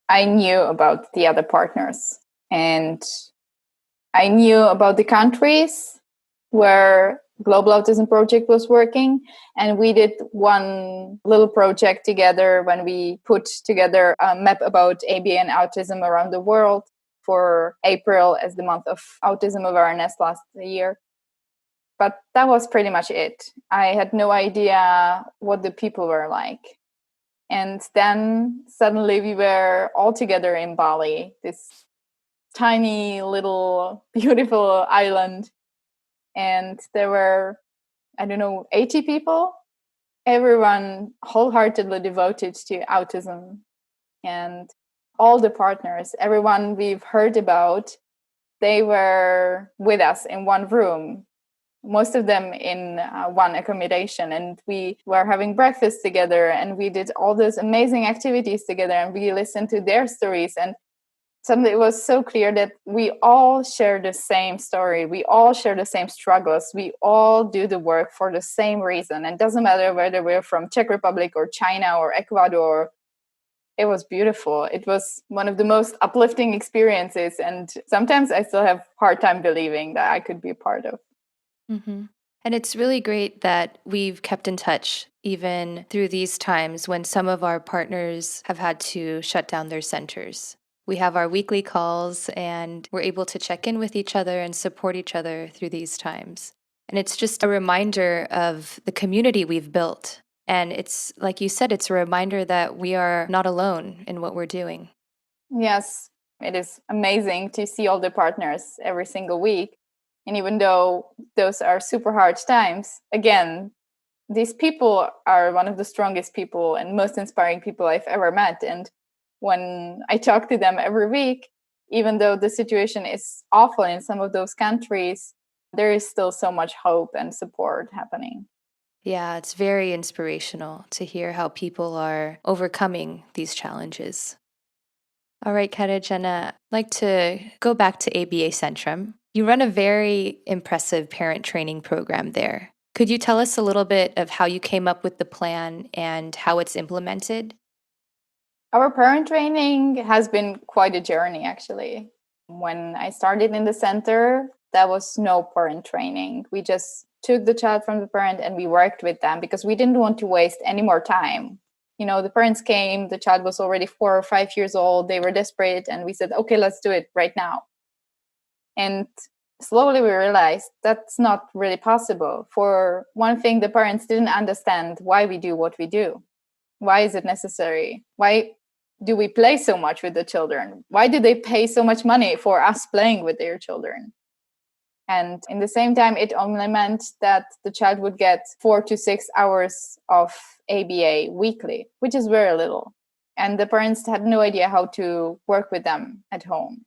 I knew about the other partners, and I knew about the countries where Global Autism Project was working, and we did one little project together when we put together a map about ABA and autism around the world for April as the month of autism awareness last year. But that was pretty much it. I had no idea what the people were like. And then suddenly we were all together in Bali, this tiny little beautiful island. And there were, 80 people, everyone wholeheartedly devoted to autism. And all the partners, everyone we've heard about, they were with us in one room, most of them in one accommodation. And we were having breakfast together, and we did all those amazing activities together, and we listened to their stories. And suddenly it was so clear that we all share the same story. We all share the same struggles. We all do the work for the same reason. And it doesn't matter whether we're from Czech Republic or China or Ecuador. It was beautiful. It was one of the most uplifting experiences. And sometimes I still have a hard time believing that I could be a part of. Mm-hmm. And it's really great that we've kept in touch even through these times when some of our partners have had to shut down their centers. We have our weekly calls, and we're able to check in with each other and support each other through these times. And it's just a reminder of the community we've built. And it's, like you said, it's a reminder that we are not alone in what we're doing. Yes, it is amazing to see all the partners every single week. And even though those are super hard times, again, these people are one of the strongest people and most inspiring people I've ever met. And when I talk to them every week, even though the situation is awful in some of those countries, there is still so much hope and support happening. Yeah, it's very inspirational to hear how people are overcoming these challenges. All right, Katerina, I'd like to go back to ABA Centrum. You run a very impressive parent training program there. Could you tell us a little bit of how you came up with the plan and how it's implemented? Our parent training has been quite a journey, actually. When I started in the center, there was no parent training. We just took the child from the parent and we worked with them because we didn't want to waste any more time. The parents came, the child was already 4 or 5 years old, they were desperate, and we said, okay, let's do it right now. And slowly we realized that's not really possible. For one thing, the parents didn't understand why we do what we do. Why is it necessary? Why do we play so much with the children? Why do they pay so much money for us playing with their children? And in the same time, it only meant that the child would get 4 to 6 hours of ABA weekly, which is very little. And the parents had no idea how to work with them at home.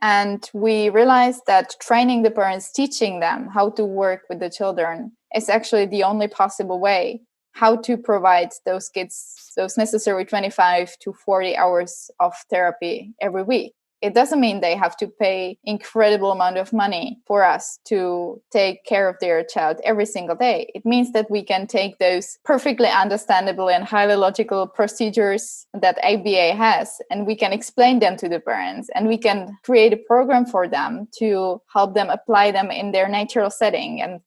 And we realized that training the parents, teaching them how to work with the children is actually the only possible way how to provide those kids those necessary 25 to 40 hours of therapy every week. It doesn't mean they have to pay incredible amount of money for us to take care of their child every single day. It means that we can take those perfectly understandable and highly logical procedures that ABA has, and we can explain them to the parents, and we can create a program for them to help them apply them in their natural setting. And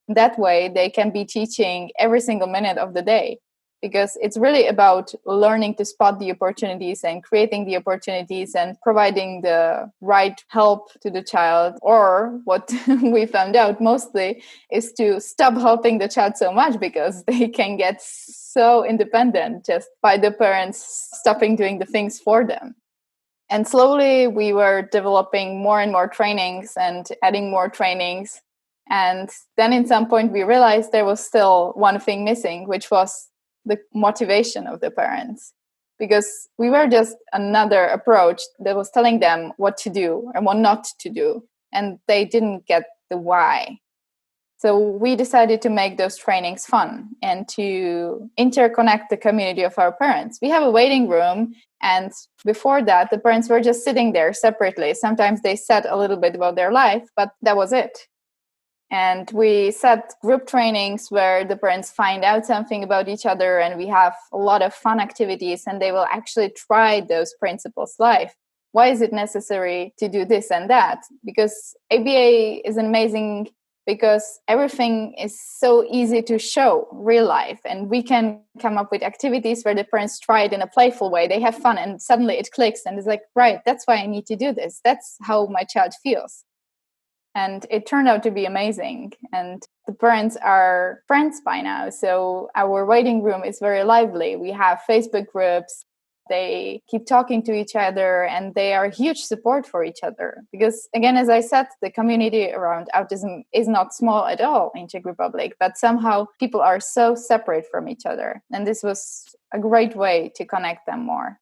that way they can be teaching every single minute of the day. Because it's really about learning to spot the opportunities and creating the opportunities and providing the right help to the child. Or what we found out mostly is to stop helping the child so much, because they can get so independent just by the parents stopping doing the things for them. And slowly we were developing more and more trainings and adding more trainings. And then at some point we realized there was still one thing missing, which was the motivation of the parents, because we were just another approach that was telling them what to do and what not to do, and they didn't get the why. So we decided to make those trainings fun and to interconnect the community of our parents. We have a waiting room, and before that the parents were just sitting there separately. Sometimes they said a little bit about their life, but that was it. And we set group trainings where the parents find out something about each other, and we have a lot of fun activities, and they will actually try those principles live. Why is it necessary to do this and that? Because ABA is amazing because everything is so easy to show real life, and we can come up with activities where the parents try it in a playful way. They have fun, and suddenly it clicks, and it's like, right, that's why I need to do this. That's how my child feels. And it turned out to be amazing. And the parents are friends by now. So our waiting room is very lively. We have Facebook groups. They keep talking to each other, and they are huge support for each other. Because again, as I said, the community around autism is not small at all in Czech Republic, but somehow people are so separate from each other. And this was a great way to connect them more.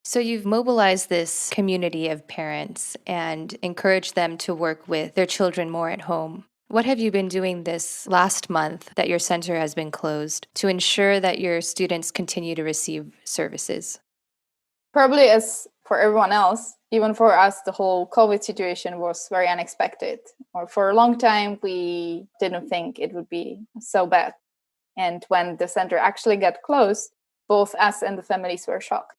So you've mobilized this community of parents and encouraged them to work with their children more at home. What have you been doing this last month that your center has been closed to ensure that your students continue to receive services? Probably as for everyone else, even for us, the whole COVID situation was very unexpected. Or for a long time, we didn't think it would be so bad. And when the center actually got closed, both us and the families were shocked.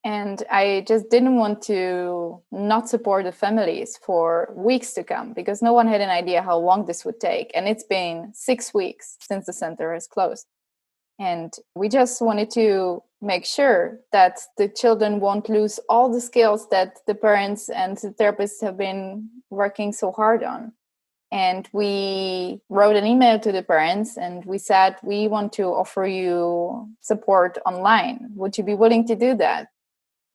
And I just didn't want to not support the families for weeks to come, because no one had an idea how long this would take. And it's been 6 weeks since the center has closed. And we just wanted to make sure that the children won't lose all the skills that the parents and the therapists have been working so hard on. And we wrote an email to the parents and we said, we want to offer you support online. Would you be willing to do that?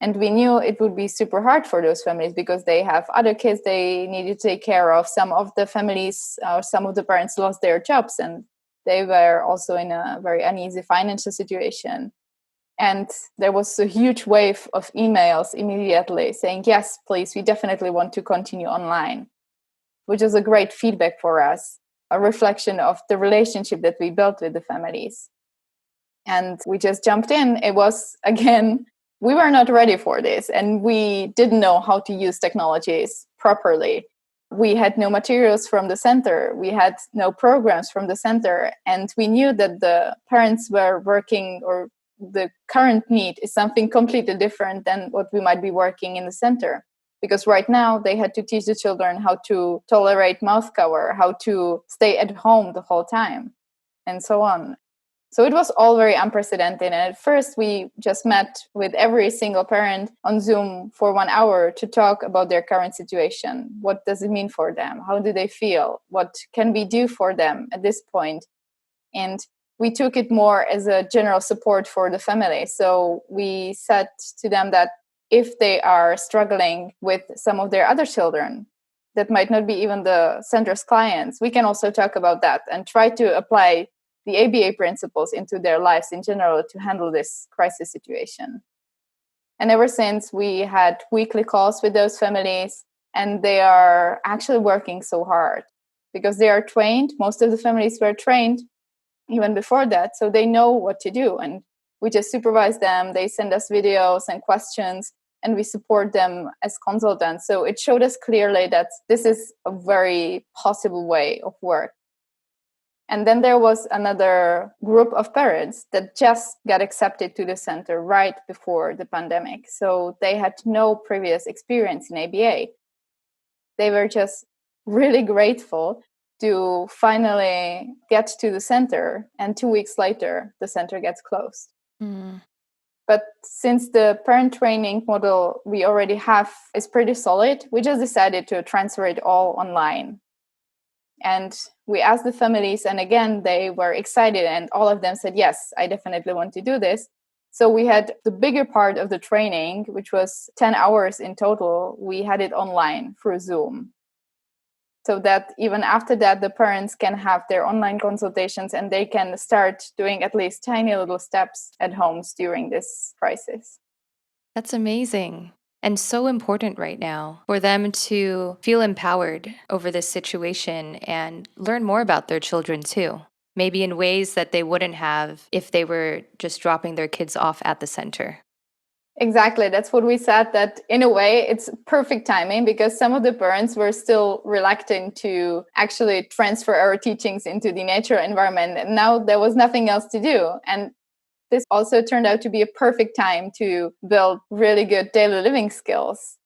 And we knew it would be super hard for those families because they have other kids they need to take care of. Some of the families, some of the parents lost their jobs, and they were also in a very uneasy financial situation. And there was a huge wave of emails immediately saying, yes, please, we definitely want to continue online, which is a great feedback for us, a reflection of the relationship that we built with the families. And we just jumped in. It was, again, we were not ready for this, and we didn't know how to use technologies properly. We had no materials from the center. We had no programs from the center. And we knew that the parents were working, or the current need is something completely different than what we might be working in the center. Because right now they had to teach the children how to tolerate mouth cover, how to stay at home the whole time, and so on. So it was all very unprecedented. And at first we just met with every single parent on Zoom for 1 hour to talk about their current situation. What does it mean for them? How do they feel? What can we do for them at this point? And we took it more as a general support for the family. So we said to them that if they are struggling with some of their other children, that might not be even the center's clients, we can also talk about that and try to apply the ABA principles into their lives in general to handle this crisis situation. And ever since, we had weekly calls with those families, and they are actually working so hard because they are trained. Most of the families were trained even before that, so they know what to do. And we just supervise them. They send us videos and questions, and we support them as consultants. So it showed us clearly that this is a very possible way of work. And then there was another group of parents that just got accepted to the center right before the pandemic. So they had no previous experience in ABA. They were just really grateful to finally get to the center. And 2 weeks later, the center gets closed. Mm. But since the parent training model we already have is pretty solid, we just decided to transfer it all online. And we asked the families, and again, they were excited, and all of them said, yes, I definitely want to do this. So we had the bigger part of the training, which was 10 hours in total. We had it online through Zoom. So that even after that, the parents can have their online consultations and they can start doing at least tiny little steps at homes during this crisis. That's amazing. And so important right now for them to feel empowered over this situation and learn more about their children too, maybe in ways that they wouldn't have if they were just dropping their kids off at the center. Exactly. That's what we said, that in a way it's perfect timing because some of the parents were still reluctant to actually transfer our teachings into the natural environment. And now there was nothing else to do. And this also turned out to be a perfect time to build really good daily living skills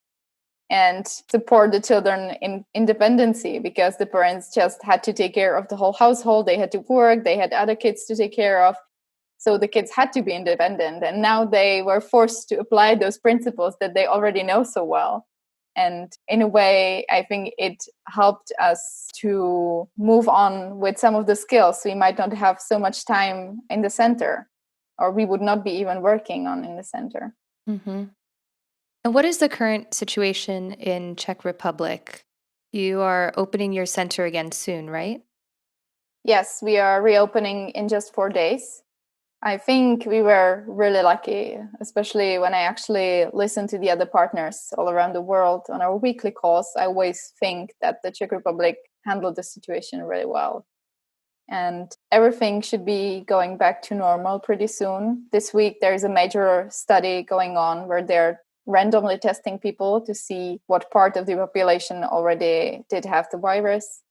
and support the children in independency, because the parents just had to take care of the whole household. They had to work. They had other kids to take care of. So the kids had to be independent. And now they were forced to apply those principles that they already know so well. And in a way, I think it helped us to move on with some of the skills we might not have so much time in the center, or we would not be even working on in the center. Mm-hmm. And what is the current situation in Czech Republic? You are opening your center again soon, right? Yes, we are reopening in just 4 days. I think we were really lucky, especially when I actually listen to the other partners all around the world on our weekly calls. I always think that the Czech Republic handled the situation really well. And everything should be going back to normal pretty soon. This week, there is a major study going on where they're randomly testing people to see what part of the population already did have the virus.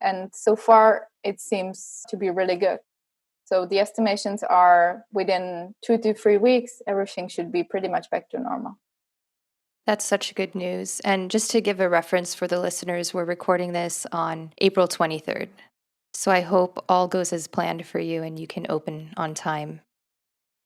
And so far, it seems to be really good. So the estimations are within 2 to 3 weeks, everything should be pretty much back to normal. That's such good news. And just to give a reference for the listeners, we're recording this on April 23rd. So I hope all goes as planned for you and you can open on time.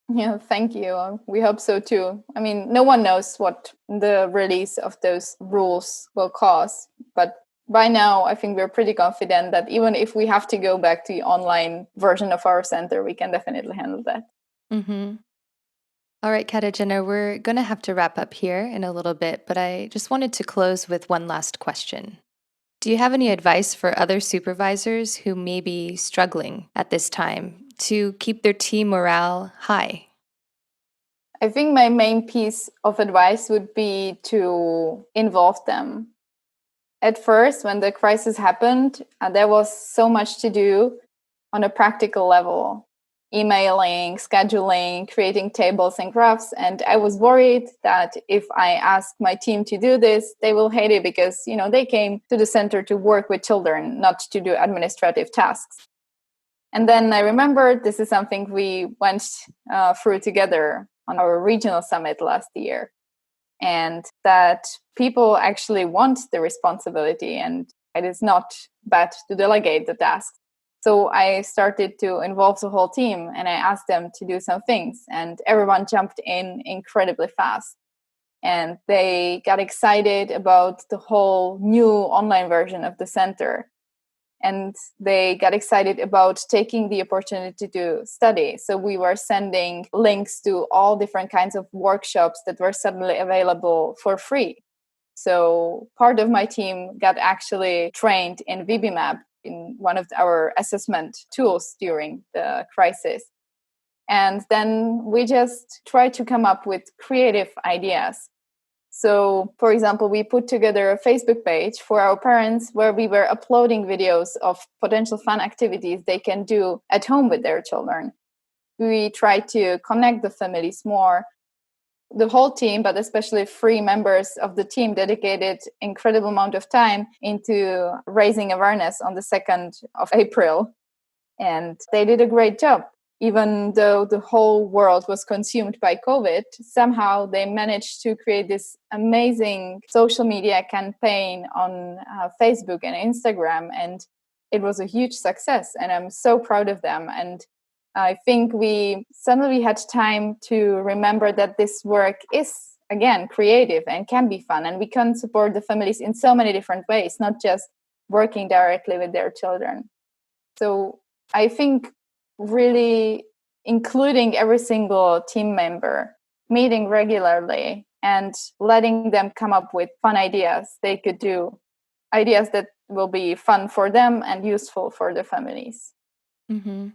Yeah, thank you. We hope so too. I mean, no one knows what the release of those rules will cause, but by now, I think we're pretty confident that even if we have to go back to the online version of our center, we can definitely handle that. Mm-hmm. All right, Katerina, we're going to have to wrap up here in a little bit, but I just wanted to close with one last question. Do you have any advice for other supervisors who may be struggling at this time to keep their team morale high? I think my main piece of advice would be to involve them. At first, when the crisis happened, there was so much to do on a practical level. Emailing, scheduling, creating tables and graphs. And I was worried that if I asked my team to do this, they will hate it because, they came to the center to work with children, not to do administrative tasks. And then I remembered this is something we went through together on our regional summit last year. And that people actually want the responsibility and it is not bad to delegate the tasks. So I started to involve the whole team and I asked them to do some things and everyone jumped in incredibly fast. And they got excited about the whole new online version of the center. And they got excited about taking the opportunity to study. So we were sending links to all different kinds of workshops that were suddenly available for free. So part of my team got actually trained in VBMAP, in one of our assessment tools during the crisis. And then we just tried to come up with creative ideas. So, for example, we put together a Facebook page for our parents where we were uploading videos of potential fun activities they can do at home with their children. We tried to connect the families more. The whole team, but especially 3 members of the team, dedicated incredible amount of time into raising awareness on the 2nd of April. And they did a great job. Even though the whole world was consumed by COVID, somehow they managed to create this amazing social media campaign on Facebook and Instagram. And it was a huge success. And I'm so proud of them. And I think we suddenly had time to remember that this work is, again, creative and can be fun. And we can support the families in so many different ways, not just working directly with their children. So I think really including every single team member, meeting regularly and letting them come up with fun ideas they could do, ideas that will be fun for them and useful for the families. Mm-hmm.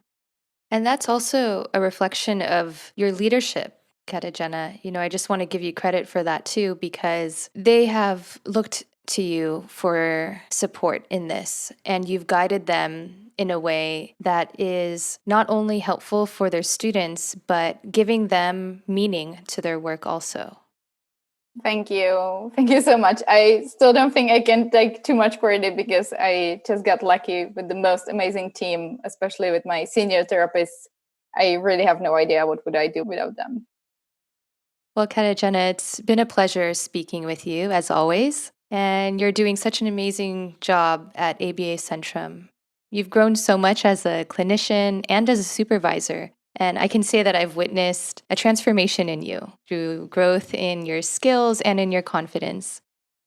And that's also a reflection of your leadership, Katerina. I just want to give you credit for that too, because they have looked to you for support in this, and you've guided them in a way that is not only helpful for their students, but giving them meaning to their work also. Thank you. Thank you so much. I still don't think I can take too much credit because I just got lucky with the most amazing team, especially with my senior therapists. I really have no idea what would I do without them. Well, Katerina, it's been a pleasure speaking with you as always. And you're doing such an amazing job at ABA Centrum. You've grown so much as a clinician and as a supervisor. And I can say that I've witnessed a transformation in you through growth in your skills and in your confidence.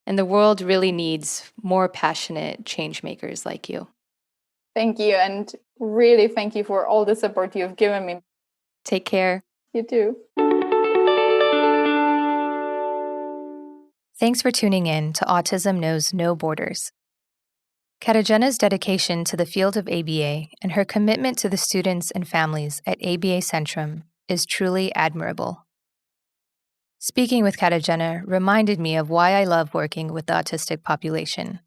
And the world really needs more passionate change makers like you. Thank you. And really thank you for all the support you've given me. Take care. You too. Thanks for tuning in to Autism Knows No Borders. Katerina's dedication to the field of ABA and her commitment to the students and families at ABA Centrum is truly admirable. Speaking with Katerina reminded me of why I love working with the autistic population.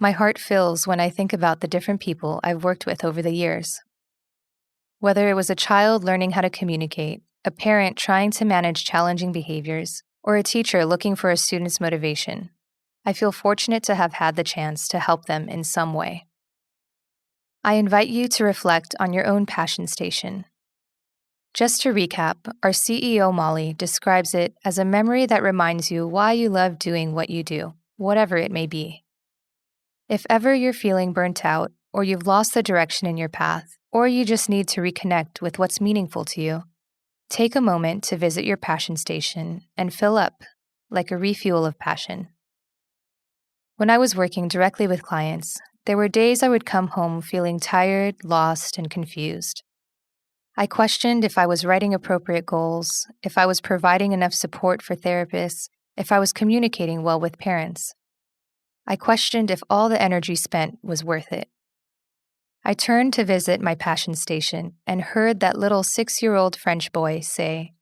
My heart fills when I think about the different people I've worked with over the years. Whether it was a child learning how to communicate, a parent trying to manage challenging behaviors, or a teacher looking for a student's motivation, I feel fortunate to have had the chance to help them in some way. I invite you to reflect on your own passion station. Just to recap, our CEO Molly describes it as a memory that reminds you why you love doing what you do, whatever it may be. If ever you're feeling burnt out, or you've lost the direction in your path, or you just need to reconnect with what's meaningful to you, take a moment to visit your passion station and fill up, like a refuel of passion. When I was working directly with clients, there were days I would come home feeling tired, lost, and confused. I questioned if I was writing appropriate goals, if I was providing enough support for therapists, if I was communicating well with parents. I questioned if all the energy spent was worth it. I turned to visit my passion station and heard that little 6-year-old French boy say,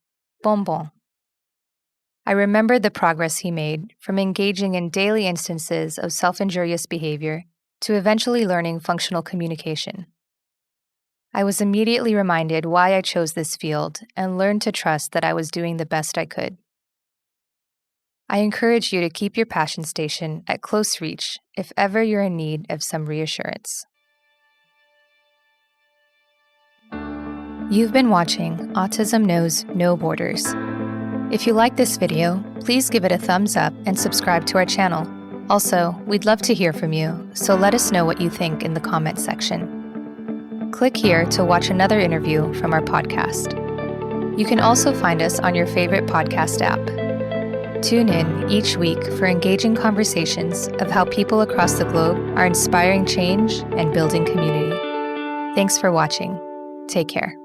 "Bonbon." I remembered the progress he made from engaging in daily instances of self-injurious behavior to eventually learning functional communication. I was immediately reminded why I chose this field and learned to trust that I was doing the best I could. I encourage you to keep your passion station at close reach if ever you're in need of some reassurance. You've been watching Autism Knows No Borders. If you like this video, please give it a thumbs up and subscribe to our channel. Also, we'd love to hear from you, so let us know what you think in the comments section. Click here to watch another interview from our podcast. You can also find us on your favorite podcast app. Tune in each week for engaging conversations of how people across the globe are inspiring change and building community. Thanks for watching. Take care.